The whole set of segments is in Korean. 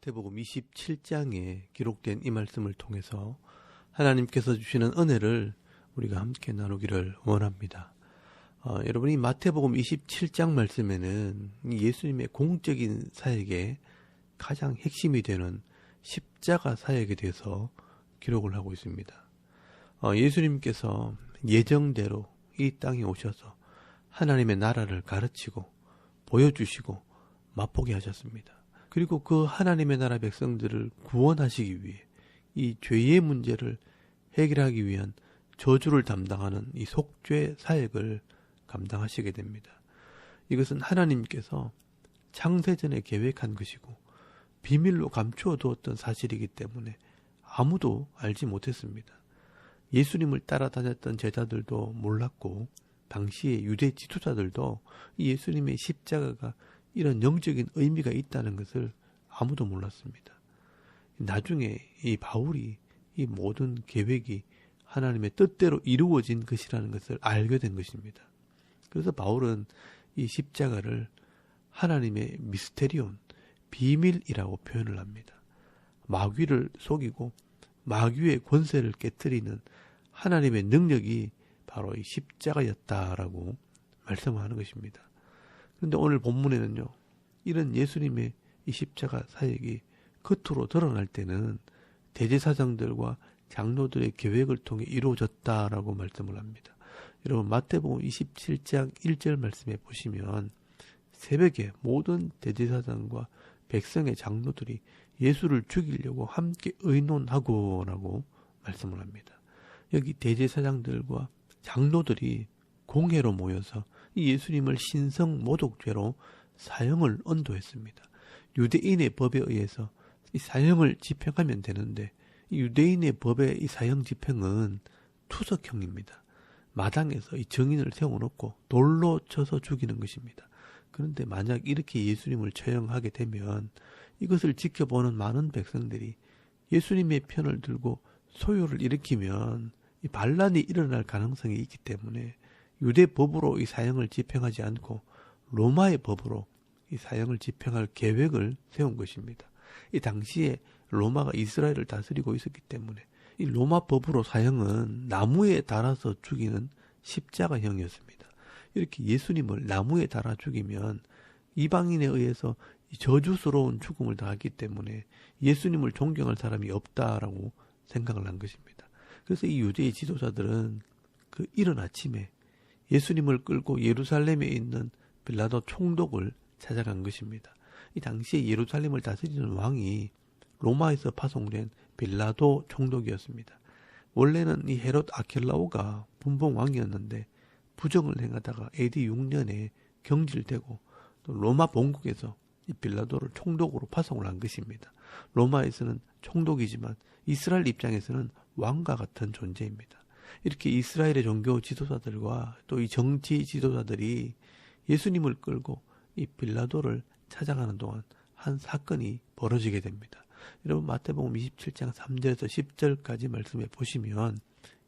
마태복음 27장에 기록된 이 말씀을 통해서 하나님께서 주시는 은혜를 우리가 함께 나누기를 원합니다. 여러분이 마태복음 27장 말씀에는 예수님의 공적인 사역의 가장 핵심이 되는 십자가 사역에 대해서 기록을 하고 있습니다. 예수님께서 예정대로 이 땅에 오셔서 하나님의 나라를 가르치고 보여주시고 맛보게 하셨습니다. 그리고 그 하나님의 나라 백성들을 구원하시기 위해 이 죄의 문제를 해결하기 위한 저주를 담당하는 이 속죄 사역을 감당하시게 됩니다. 이것은 하나님께서 창세전에 계획한 것이고 비밀로 감추어 두었던 사실이기 때문에 아무도 알지 못했습니다. 예수님을 따라다녔던 제자들도 몰랐고 당시의 유대 지도자들도 예수님의 십자가가 이런 영적인 의미가 있다는 것을 아무도 몰랐습니다. 나중에 이 바울이 이 모든 계획이 하나님의 뜻대로 이루어진 것이라는 것을 알게 된 것입니다. 그래서 바울은 이 십자가를 하나님의 미스테리온, 비밀이라고 표현을 합니다. 마귀를 속이고 마귀의 권세를 깨뜨리는 하나님의 능력이 바로 이 십자가였다라고 말씀하는 것입니다. 그런데 오늘 본문에는요, 이런 예수님의 이 십자가 사역이 겉으로 드러날 때는 대제사장들과 장로들의 계획을 통해 이루어졌다라고 말씀을 합니다. 여러분 마태복음 27장 1절 말씀에 보시면 새벽에 모든 대제사장과 백성의 장로들이 예수를 죽이려고 함께 의논하고라고 말씀을 합니다. 여기 대제사장들과 장로들이 공회로 모여서 이 예수님을 신성 모독죄로 사형을 언도했습니다. 유대인의 법에 의해서 이 사형을 집행하면 되는데 이 유대인의 법의 이 사형 집행은 투석형입니다. 마당에서 이 증인을 세워놓고 돌로 쳐서 죽이는 것입니다. 그런데 만약 이렇게 예수님을 처형하게 되면 이것을 지켜보는 많은 백성들이 예수님의 편을 들고 소요를 일으키면 이 반란이 일어날 가능성이 있기 때문에 유대 법으로 이 사형을 집행하지 않고 로마의 법으로 이 사형을 집행할 계획을 세운 것입니다. 이 당시에 로마가 이스라엘을 다스리고 있었기 때문에 이 로마 법으로 사형은 나무에 달아서 죽이는 십자가형이었습니다. 이렇게 예수님을 나무에 달아 죽이면 이방인에 의해서 저주스러운 죽음을 당했기 때문에 예수님을 존경할 사람이 없다라고 생각을 한 것입니다. 그래서 이 유대의 지도자들은 그 이른 아침에 예수님을 끌고 예루살렘에 있는 빌라도 총독을 찾아간 것입니다. 이 당시에 예루살렘을 다스리는 왕이 로마에서 파송된 빌라도 총독이었습니다. 원래는 이 헤롯 아켈라오가 분봉 왕이었는데 부정을 행하다가 AD 6년에 경질되고 또 로마 본국에서 이 빌라도를 총독으로 파송을 한 것입니다. 로마에서는 총독이지만 이스라엘 입장에서는 왕과 같은 존재입니다. 이렇게 이스라엘의 종교 지도자들과 또 이 정치 지도자들이 예수님을 끌고 이 빌라도를 찾아가는 동안 한 사건이 벌어지게 됩니다. 여러분 마태복음 27장 3절에서 10절까지 말씀해 보시면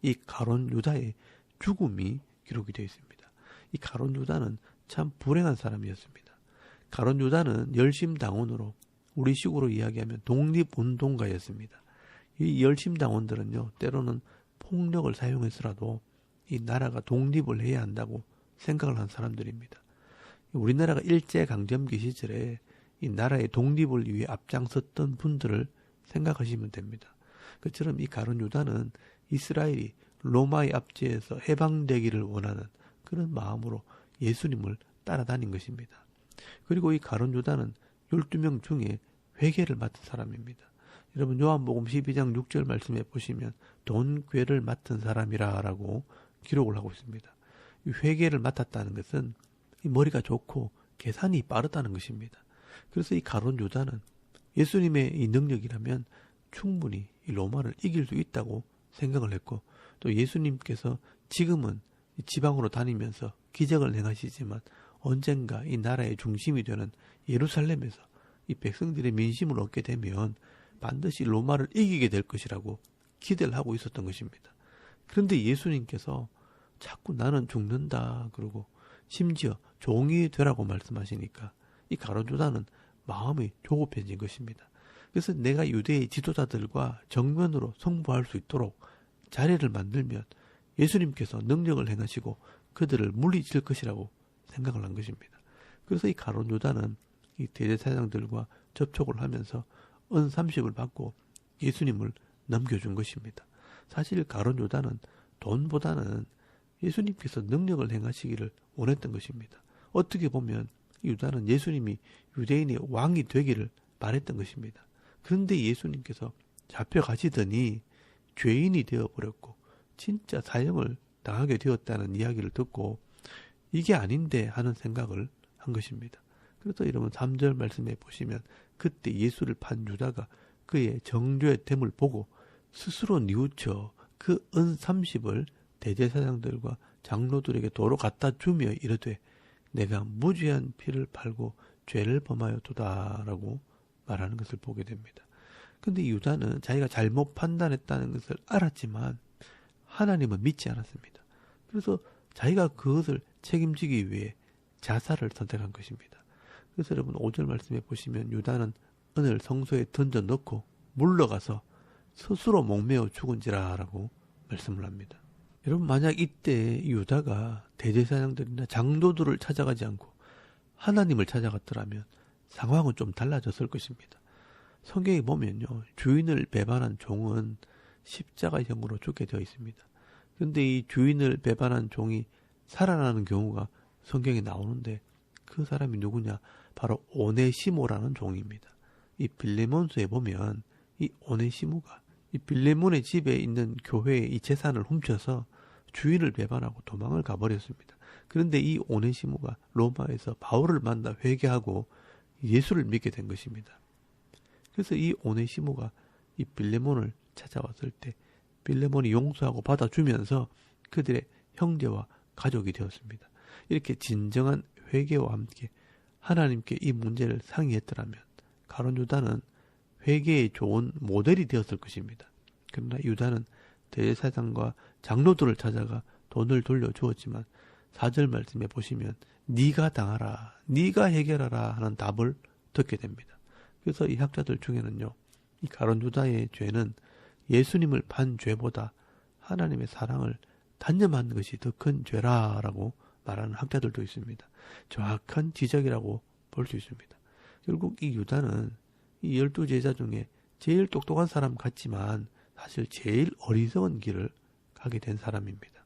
이 가룟 유다의 죽음이 기록이 되어 있습니다. 이 가룟 유다는 참 불행한 사람이었습니다. 가룟 유다는 열심당원으로 우리식으로 이야기하면 독립운동가였습니다. 이 열심당원들은요, 때로는 폭력을 사용해서라도 이 나라가 독립을 해야 한다고 생각을 한 사람들입니다. 우리나라가 일제강점기 시절에 이 나라의 독립을 위해 앞장섰던 분들을 생각하시면 됩니다. 그처럼 이 가룟 유다는 이스라엘이 로마의 압제에서 해방되기를 원하는 그런 마음으로 예수님을 따라다닌 것입니다. 그리고 이 가룟 유다는 12명 중에 회계를 맡은 사람입니다. 여러분 요한복음 12장 6절 말씀에 보시면 돈괴를 맡은 사람이라고 기록을 하고 있습니다. 이 회계를 맡았다는 것은 이 머리가 좋고 계산이 빠르다는 것입니다. 그래서 이 가룟 유다는 예수님의 이 능력이라면 충분히 이 로마를 이길 수 있다고 생각을 했고 또 예수님께서 지금은 지방으로 다니면서 기적을 행하시지만 언젠가 이 나라의 중심이 되는 예루살렘에서 이 백성들의 민심을 얻게 되면 반드시 로마를 이기게 될 것이라고 기대를 하고 있었던 것입니다. 그런데 예수님께서 자꾸 나는 죽는다 그러고 심지어 종이 되라고 말씀하시니까 이 가룟 유다는 마음이 조급해진 것입니다. 그래서 내가 유대의 지도자들과 정면으로 승부할 수 있도록 자리를 만들면 예수님께서 능력을 행하시고 그들을 물리칠 것이라고 생각을 한 것입니다. 그래서 이 가룟 유다는 이 대제사장들과 접촉을 하면서 은 30을 받고 예수님을 넘겨준 것입니다. 사실 가룟 유다는 돈보다는 예수님께서 능력을 행하시기를 원했던 것입니다. 어떻게 보면 유다는 예수님이 유대인의 왕이 되기를 바랬던 것입니다. 그런데 예수님께서 잡혀가시더니 죄인이 되어버렸고 진짜 사형을 당하게 되었다는 이야기를 듣고 이게 아닌데 하는 생각을 한 것입니다. 그래서 여러분 3절 말씀에 보시면 그때 예수를 판 유다가 그의 정죄의 됨을 보고 스스로 뉘우쳐 그 은 30을 대제사장들과 장로들에게 도로 갖다 주며 이르되 내가 무죄한 피를 팔고 죄를 범하였도다라고 말하는 것을 보게 됩니다. 근데 유다는 자기가 잘못 판단했다는 것을 알았지만 하나님은 믿지 않았습니다. 그래서 자기가 그것을 책임지기 위해 자살을 선택한 것입니다. 그래서 여러분 5절 말씀에 보시면 유다는 은을 성소에 던져 넣고 물러가서 스스로 목매어 죽은지라라고 말씀을 합니다. 여러분 만약 이때 유다가 대제사장들이나 장로들을 찾아가지 않고 하나님을 찾아갔더라면 상황은 좀 달라졌을 것입니다. 성경에 보면요, 주인을 배반한 종은 십자가형으로 죽게 되어 있습니다. 그런데 이 주인을 배반한 종이 살아나는 경우가 성경에 나오는데 그 사람이 누구냐? 바로 오네시모라는 종입니다. 이 빌레몬서에 보면 이 오네시모가 이 빌레몬의 집에 있는 교회의 이 재산을 훔쳐서 주인을 배반하고 도망을 가버렸습니다. 그런데 이 오네시모가 로마에서 바울을 만나 회개하고 예수를 믿게 된 것입니다. 그래서 이 오네시모가 이 빌레몬을 찾아왔을 때 빌레몬이 용서하고 받아주면서 그들의 형제와 가족이 되었습니다. 이렇게 진정한 회개와 함께 하나님께 이 문제를 상의했더라면 가룟 유다는 회개의 좋은 모델이 되었을 것입니다. 그러나 유다는 대제사장과 장로들을 찾아가 돈을 돌려주었지만 4절 말씀에 보시면 네가 당하라, 네가 해결하라 하는 답을 듣게 됩니다. 그래서 이 학자들 중에는요, 이 가룟 유다의 죄는 예수님을 판 죄보다 하나님의 사랑을 단념한 것이 더 큰 죄라라고 말하는 학자들도 있습니다. 정확한 지적이라고 볼 수 있습니다. 결국 이 유다는 이 12제자 중에 제일 똑똑한 사람 같지만 사실 제일 어리석은 길을 가게 된 사람입니다.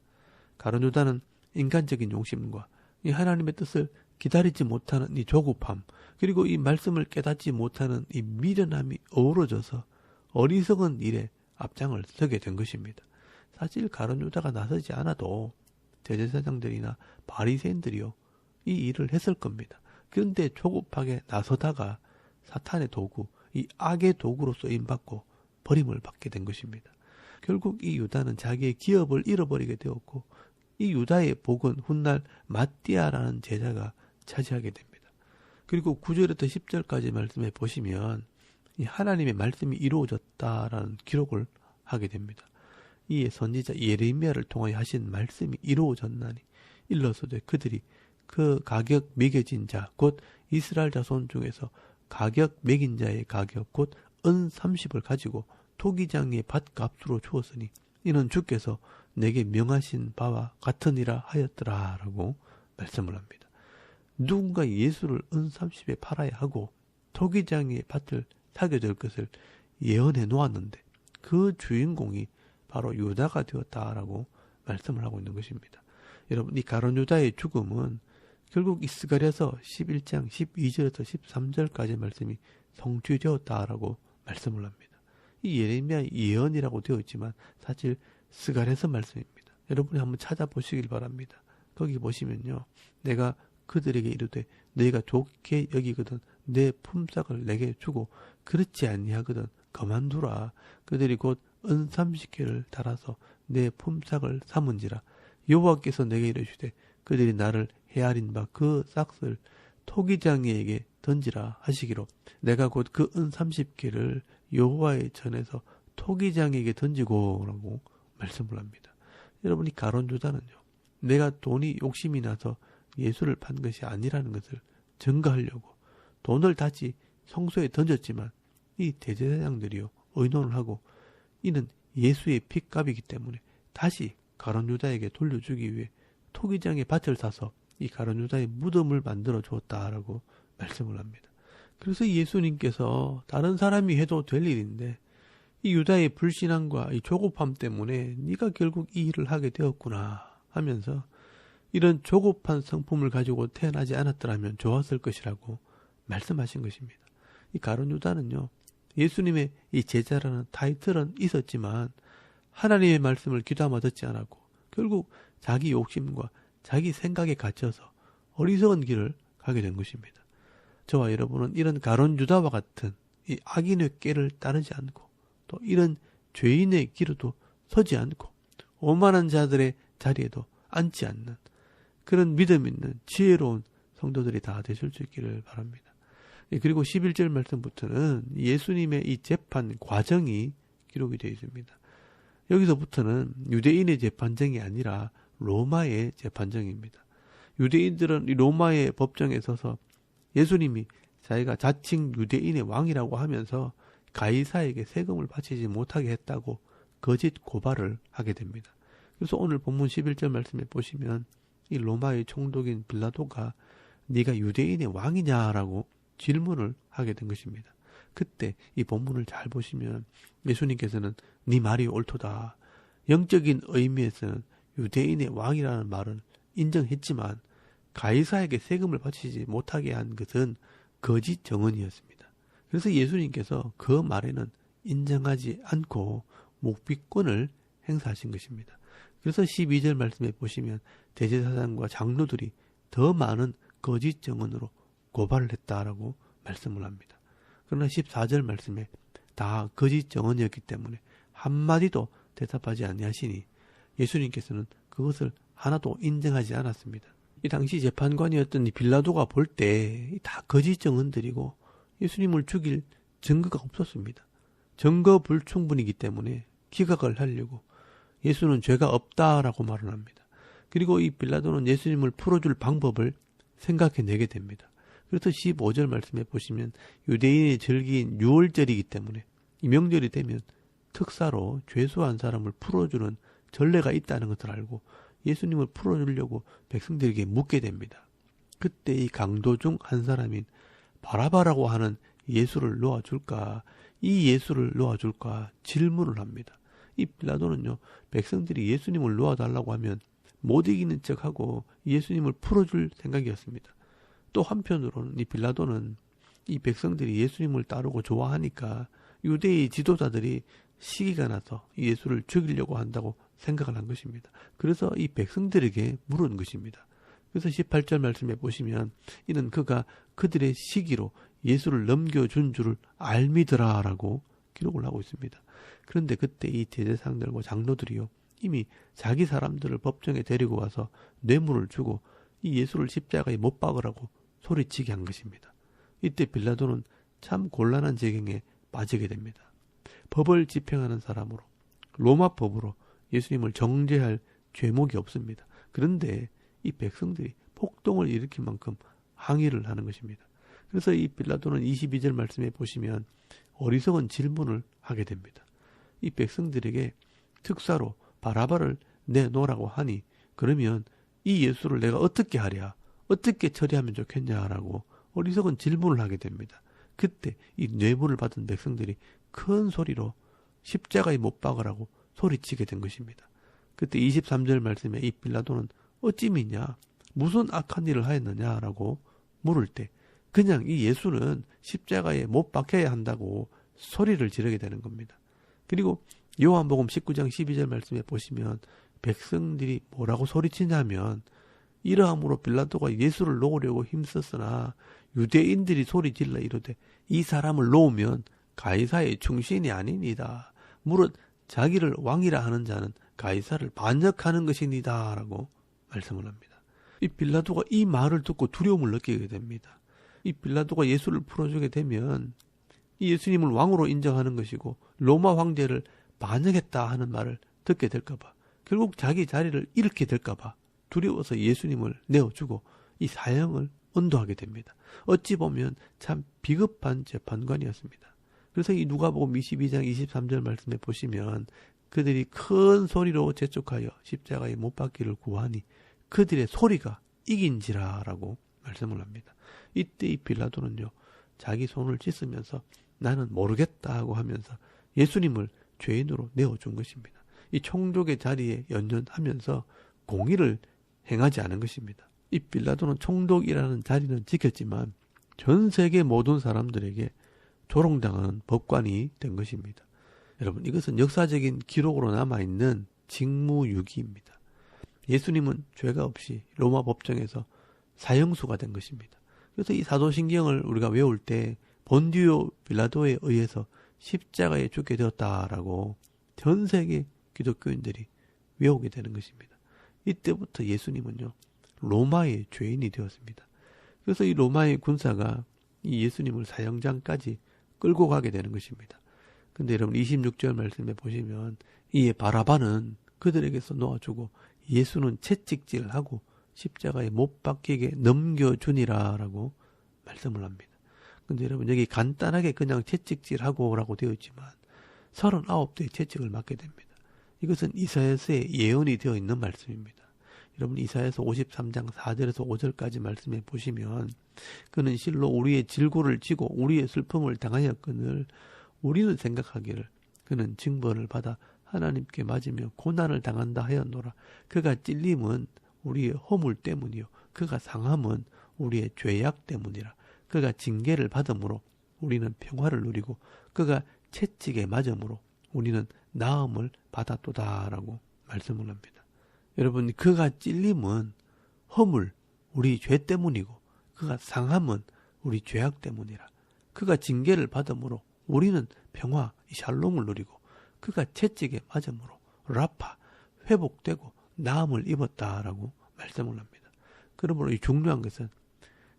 가룟 유다는 인간적인 용심과 이 하나님의 뜻을 기다리지 못하는 이 조급함, 그리고 이 말씀을 깨닫지 못하는 이 미련함이 어우러져서 어리석은 일에 앞장을 서게 된 것입니다. 사실 가룟 유다가 나서지 않아도 대제사장들이나 바리새인들이요 이 일을 했을 겁니다. 그런데 조급하게 나서다가 사탄의 도구, 이 악의 도구로 쓰임받고 버림을 받게 된 것입니다. 결국 이 유다는 자기의 기업을 잃어버리게 되었고 이 유다의 복은 훗날 마띠아라는 제자가 차지하게 됩니다. 그리고 9절부터 10절까지 말씀해 보시면 이 하나님의 말씀이 이루어졌다라는 기록을 하게 됩니다. 이에 선지자 예레미야를 통하여 하신 말씀이 이루어졌나니 일러서되 그들이 그 가격 매겨진 자 곧 이스라엘 자손 중에서 가격 매긴 자의 가격 곧 은 30을 가지고 토기장의 밭값으로 주었으니 이는 주께서 내게 명하신 바와 같으니라 하였더라라고 말씀을 합니다. 누군가 예수를 은 30에 팔아야 하고 토기장의 밭을 사게 될 것을 예언해 놓았는데 그 주인공이 바로 유다가 되었다라고 말씀을 하고 있는 것입니다. 여러분, 이 가룟 유다의 죽음은 결국 이 스가랴서 11장 12절에서 13절까지 말씀이 성취되었다라고 말씀을 합니다. 이 예레미야 예언이라고 되어 있지만 사실 스가랴서 말씀입니다. 여러분이 한번 찾아보시길 바랍니다. 거기 보시면요, 내가 그들에게 이르되 내가 좋게 여기거든 내 품삯을 내게 주고 그렇지 아니하거든 그만두라. 그들이 곧 은 30개를 달아서 내 품삯을 삼은지라. 여호와께서 내게 이르시되 그들이 나를 헤아린 바 그 싹을 토기장이에게 던지라 하시기로 내가 곧 그 은 30개를 여호와의 전에서 토기장에게 던지고라고 말씀을 합니다. 여러분이 가룟 유다는요, 내가 돈이 욕심이 나서 예수를 판 것이 아니라는 것을 증거하려고 돈을 다시 성소에 던졌지만 이 대제사장들이요 의논을 하고 이는 예수의 핏값이기 때문에 다시 가룟 유다에게 돌려주기 위해 토기장에 밭을 사서 이 가룟 유다의 무덤을 만들어 주었다라고 말씀을 합니다. 그래서 예수님께서 다른 사람이 해도 될 일인데 이 유다의 불신앙과 이 조급함 때문에 네가 결국 이 일을 하게 되었구나 하면서 이런 조급한 성품을 가지고 태어나지 않았더라면 좋았을 것이라고 말씀하신 것입니다. 이 가룟 유다는요, 예수님의 이 제자라는 타이틀은 있었지만 하나님의 말씀을 귀담아 듣지 않았고 결국 자기 욕심과 자기 생각에 갇혀서 어리석은 길을 가게 된 것입니다. 저와 여러분은 이런 가룟 유다와 같은 이 악인의 꾀를 따르지 않고 또 이런 죄인의 길에도 서지 않고 오만한 자들의 자리에도 앉지 않는 그런 믿음 있는 지혜로운 성도들이 다 되실 수 있기를 바랍니다. 그리고 11절 말씀부터는 예수님의 이 재판 과정이 기록이 되어 있습니다. 여기서부터는 유대인의 재판정이 아니라 로마의 재판정입니다. 유대인들은 이 로마의 법정에 서서 예수님이 자기가 자칭 유대인의 왕이라고 하면서 가이사에게 세금을 바치지 못하게 했다고 거짓 고발을 하게 됩니다. 그래서 오늘 본문 11절 말씀에 보시면 이 로마의 총독인 빌라도가 네가 유대인의 왕이냐라고 질문을 하게 된 것입니다. 그때 이 본문을 잘 보시면 예수님께서는 네 말이 옳도다. 영적인 의미에서는 유대인의 왕이라는 말은 인정했지만 가이사에게 세금을 바치지 못하게 한 것은 거짓 정언이었습니다. 그래서 예수님께서 그 말에는 인정하지 않고 묵비권을 행사하신 것입니다. 그래서 12절 말씀에 보시면 대제사장과 장로들이 더 많은 거짓 정언으로 고발을 했다라고 말씀을 합니다. 그러나 14절 말씀에 다 거짓 정언이었기 때문에 한마디도 대답하지 아니하시니 예수님께서는 그것을 하나도 인정하지 않았습니다. 이 당시 재판관이었던 이 빌라도가 볼 때 다 거짓 정언들이고 예수님을 죽일 증거가 없었습니다. 증거 불충분이기 때문에 기각을 하려고 예수는 죄가 없다라고 말을 합니다. 그리고 이 빌라도는 예수님을 풀어줄 방법을 생각해내게 됩니다. 그래서 15절 말씀에 보시면 유대인의 절기인 유월절이기 때문에 이 명절이 되면 특사로 죄수한 사람을 풀어주는 전례가 있다는 것을 알고 예수님을 풀어주려고 백성들에게 묻게 됩니다. 그때 이 강도 중 한 사람인 바라바라고 하는 예수를 놓아줄까, 이 예수를 놓아줄까 질문을 합니다. 이 빌라도는요, 백성들이 예수님을 놓아달라고 하면 못 이기는 척하고 예수님을 풀어줄 생각이었습니다. 또 한편으로는 이 빌라도는 이 백성들이 예수님을 따르고 좋아하니까 유대의 지도자들이 시기가 나서 예수를 죽이려고 한다고 생각을 한 것입니다. 그래서 이 백성들에게 물은 것입니다. 그래서 18절 말씀에 보시면 이는 그가 그들의 시기로 예수를 넘겨준 줄을 알미더라라고 기록을 하고 있습니다. 그런데 그때 이 대제사장들과 장로들이요, 이미 자기 사람들을 법정에 데리고 와서 뇌물을 주고 이 예수를 십자가에 못 박으라고 소리치게 한 것입니다. 이때 빌라도는 참 곤란한 지경에 빠지게 됩니다. 법을 집행하는 사람으로 로마 법으로 예수님을 정죄할 죄목이 없습니다. 그런데 이 백성들이 폭동을 일으킬 만큼 항의를 하는 것입니다. 그래서 이 빌라도는 22절 말씀에 보시면 어리석은 질문을 하게 됩니다. 이 백성들에게 특사로 바라바를 내놓으라고 하니 그러면 이 예수를 내가 어떻게 하랴? 어떻게 처리하면 좋겠냐라고 어리석은 질문을 하게 됩니다. 그때 이 뇌물을 받은 백성들이 큰 소리로 십자가에 못 박으라고 소리치게 된 것입니다. 그때 23절 말씀에 이 빌라도는 어찌 믿냐? 무슨 악한 일을 하였느냐라고 물을 때 그냥 이 예수는 십자가에 못 박혀야 한다고 소리를 지르게 되는 겁니다. 그리고 요한복음 19장 12절 말씀에 보시면 백성들이 뭐라고 소리치냐면 이러함으로 빌라도가 예수를 놓으려고 힘썼으나 유대인들이 소리질러 이르되 이 사람을 놓으면 가이사의 충신이 아니니다. 무릇 자기를 왕이라 하는 자는 가이사를 반역하는 것이니다 라고 말씀을 합니다. 이 빌라도가 이 말을 듣고 두려움을 느끼게 됩니다. 이 빌라도가 예수를 풀어주게 되면 이 예수님을 왕으로 인정하는 것이고 로마 황제를 반역했다 하는 말을 듣게 될까봐 결국 자기 자리를 잃게 될까봐 두려워서 예수님을 내어주고 이 사형을 언도하게 됩니다. 어찌 보면 참 비겁한 재판관이었습니다. 그래서 이 누가복음 22장 23절 말씀에 보시면 그들이 큰 소리로 재촉하여 십자가에 못 박기를 구하니 그들의 소리가 이긴지라라고 말씀을 합니다. 이때 이 빌라도는요, 자기 손을 씻으면서 나는 모르겠다 하고 하면서 예수님을 죄인으로 내어준 것입니다. 이 총독의 자리에 연연하면서 공의를 행하지 않은 것입니다. 이 빌라도는 총독이라는 자리는 지켰지만 전 세계 모든 사람들에게 조롱당하는 법관이 된 것입니다. 여러분, 이것은 역사적인 기록으로 남아있는 직무유기입니다. 예수님은 죄가 없이 로마 법정에서 사형수가 된 것입니다. 그래서 이 사도신경을 우리가 외울 때 본디오 빌라도에 의해서 십자가에 죽게 되었다라고 전 세계 기독교인들이 외우게 되는 것입니다. 이때부터 예수님은요, 로마의 죄인이 되었습니다. 그래서 이 로마의 군사가 이 예수님을 사형장까지 끌고 가게 되는 것입니다. 근데 여러분 26절 말씀에 보시면 이에 바라바는 그들에게서 놓아주고 예수는 채찍질하고 십자가에 못 박히게 넘겨주니라 라고 말씀을 합니다. 근데 여러분 여기 간단하게 그냥 채찍질하고 라고 되어 있지만 39대의 채찍을 맞게 됩니다. 이것은 이사야서에 예언이 되어 있는 말씀입니다. 여러분 이사야서 53장 4절에서 5절까지 말씀해 보시면 그는 실로 우리의 질고를 지고 우리의 슬픔을 당하였거늘 우리는 생각하기를 그는 징벌을 받아 하나님께 맞으며 고난을 당한다 하였노라. 그가 찔림은 우리의 허물 때문이요 그가 상함은 우리의 죄악 때문이라. 그가 징계를 받음으로 우리는 평화를 누리고 그가 채찍에 맞음으로 우리는 나음을 받았도다라고 말씀을 합니다. 여러분, 그가 찔림은 허물, 우리 죄 때문이고 그가 상함은 우리 죄악 때문이라. 그가 징계를 받음으로 우리는 평화, 샬롬을 누리고 그가 채찍에 맞음으로 라파, 회복되고 나음을 입었다라고 말씀을 합니다. 그러므로 이 중요한 것은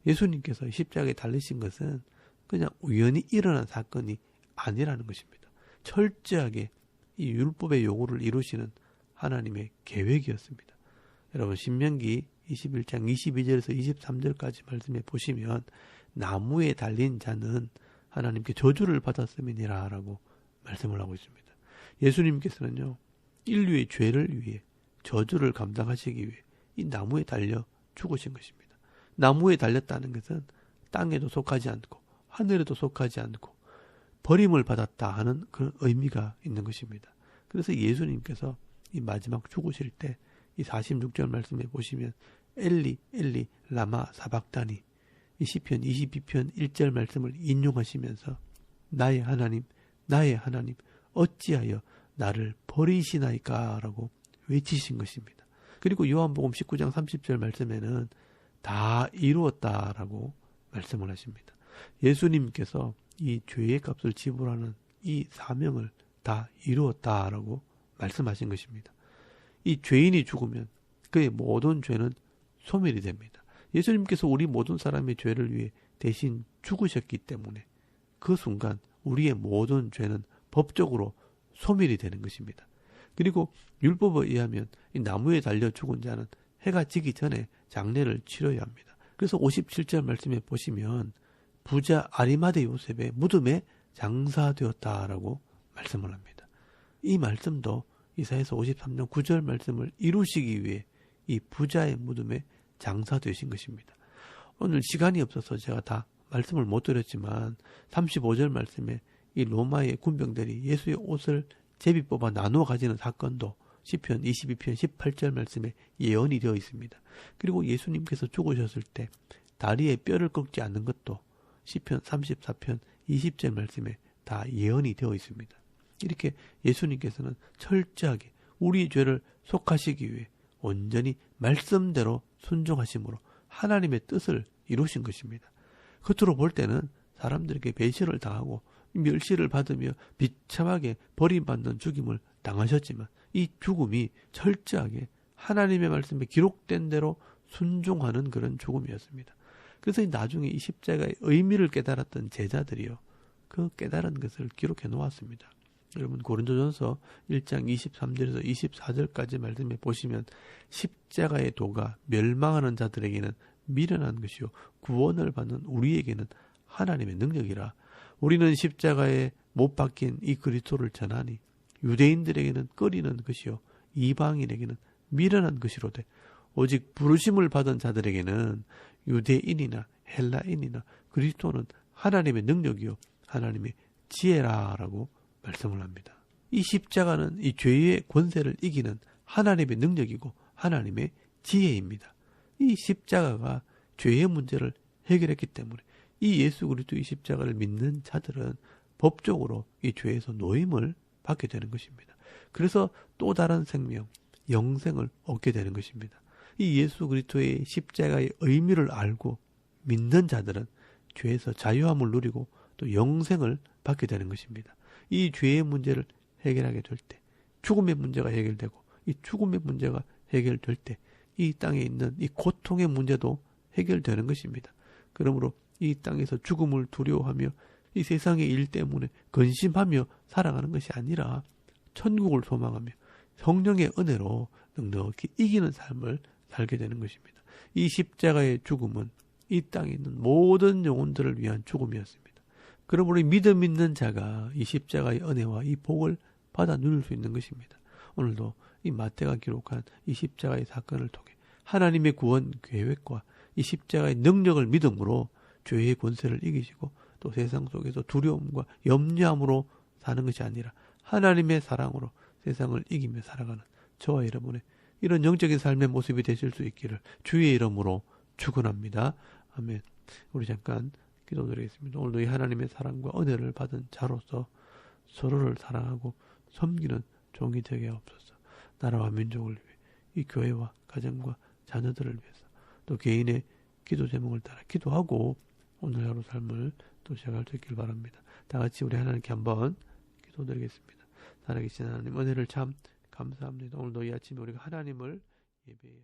예수님께서 십자가에 달리신 것은 그냥 우연히 일어난 사건이 아니라는 것입니다. 철저하게 이 율법의 요구를 이루시는 하나님의 계획이었습니다. 여러분 신명기 21장 22절에서 23절까지 말씀해 보시면 나무에 달린 자는 하나님께 저주를 받았음이니라 라고 말씀을 하고 있습니다. 예수님께서는요, 인류의 죄를 위해 저주를 감당하시기 위해 이 나무에 달려 죽으신 것입니다. 나무에 달렸다는 것은 땅에도 속하지 않고 하늘에도 속하지 않고 버림을 받았다 하는 그런 의미가 있는 것입니다. 그래서 예수님께서 이 마지막 죽으실 때 이 46절 말씀에 보시면 엘리 엘리 라마 사박다니 이 시편 22편 1절 말씀을 인용하시면서 나의 하나님 어찌하여 나를 버리시나이까 라고 외치신 것입니다. 그리고 요한복음 19장 30절 말씀에는 다 이루었다라고 말씀을 하십니다. 예수님께서 이 죄의 값을 지불하는 이 사명을 다 이루었다라고 말씀하신 것입니다. 이 죄인이 죽으면 그의 모든 죄는 소멸이 됩니다. 예수님께서 우리 모든 사람의 죄를 위해 대신 죽으셨기 때문에 그 순간 우리의 모든 죄는 법적으로 소멸이 되는 것입니다. 그리고 율법에 의하면 이 나무에 달려 죽은 자는 해가 지기 전에 장례를 치러야 합니다. 그래서 57절 말씀에 보시면 부자 아리마대 요셉의 무덤에 장사되었다라고 말씀을 합니다. 이 말씀도 이사야서 53장 9절 말씀을 이루시기 위해 이 부자의 무덤에 장사되신 것입니다. 오늘 시간이 없어서 제가 다 말씀을 못 드렸지만 35절 말씀에 이 로마의 군병들이 예수의 옷을 제비 뽑아 나누어 가지는 사건도 시편 22편 18절 말씀에 예언이 되어 있습니다. 그리고 예수님께서 죽으셨을 때 다리에 뼈를 꺾지 않는 것도 시편 34편 20절 말씀에 다 예언이 되어 있습니다. 이렇게 예수님께서는 철저하게 우리의 죄를 속하시기 위해 온전히 말씀대로 순종하심으로 하나님의 뜻을 이루신 것입니다. 겉으로 볼 때는 사람들에게 배신을 당하고 멸시를 받으며 비참하게 버림받는 죽임을 당하셨지만 이 죽음이 철저하게 하나님의 말씀에 기록된 대로 순종하는 그런 죽음이었습니다. 그래서 나중에 이 십자가의 의미를 깨달았던 제자들이요, 그 깨달은 것을 기록해 놓았습니다. 여러분 고린도전서 1장 23절에서 24절까지 말씀해 보시면 십자가의 도가 멸망하는 자들에게는 미련한 것이요 구원을 받는 우리에게는 하나님의 능력이라. 우리는 십자가에 못 박힌 이 그리스도를 전하니 유대인들에게는 꺼리는 것이요 이방인에게는 미련한 것이로되 오직 부르심을 받은 자들에게는 유대인이나 헬라인이나 그리스도는 하나님의 능력이요 하나님의 지혜라라고 말씀을 합니다. 이 십자가는 이 죄의 권세를 이기는 하나님의 능력이고 하나님의 지혜입니다. 이 십자가가 죄의 문제를 해결했기 때문에 이 예수 그리스도의 십자가를 믿는 자들은 법적으로 이 죄에서 노임을 받게 되는 것입니다. 그래서 또 다른 생명, 영생을 얻게 되는 것입니다. 이 예수 그리스도의 십자가의 의미를 알고 믿는 자들은 죄에서 자유함을 누리고 또 영생을 받게 되는 것입니다. 이 죄의 문제를 해결하게 될 때 죽음의 문제가 해결되고 이 죽음의 문제가 해결될 때 이 땅에 있는 이 고통의 문제도 해결되는 것입니다. 그러므로 이 땅에서 죽음을 두려워하며 이 세상의 일 때문에 근심하며 살아가는 것이 아니라 천국을 소망하며 성령의 은혜로 넉넉히 이기는 삶을 살게 되는 것입니다. 이 십자가의 죽음은 이 땅에 있는 모든 영혼들을 위한 죽음이었습니다. 그러므로 믿음 있는 자가 이 십자가의 은혜와 이 복을 받아 누릴 수 있는 것입니다. 오늘도 이 마태가 기록한 이 십자가의 사건을 통해 하나님의 구원 계획과 이 십자가의 능력을 믿음으로 죄의 권세를 이기시고 또 세상 속에서 두려움과 염려함으로 사는 것이 아니라 하나님의 사랑으로 세상을 이기며 살아가는 저와 여러분의 이런 영적인 삶의 모습이 되실 수 있기를 주의 이름으로 축원합니다. 아멘. 우리 잠깐 기도드리겠습니다. 오늘도 이 하나님의 사랑과 은혜를 받은 자로서 서로를 사랑하고 섬기는 종이 되게 하옵소서. 나라와 민족을 위해 이 교회와 가정과 자녀들을 위해서 또 개인의 기도 제목을 따라 기도하고 오늘 하루 삶을 또 시작할 수 있길 바랍니다. 다 같이 우리 하나님께 한번 기도드리겠습니다. 살아계신 하나님 은혜를 참 감사합니다. 오늘도 이 아침에 우리가 하나님을 예배해야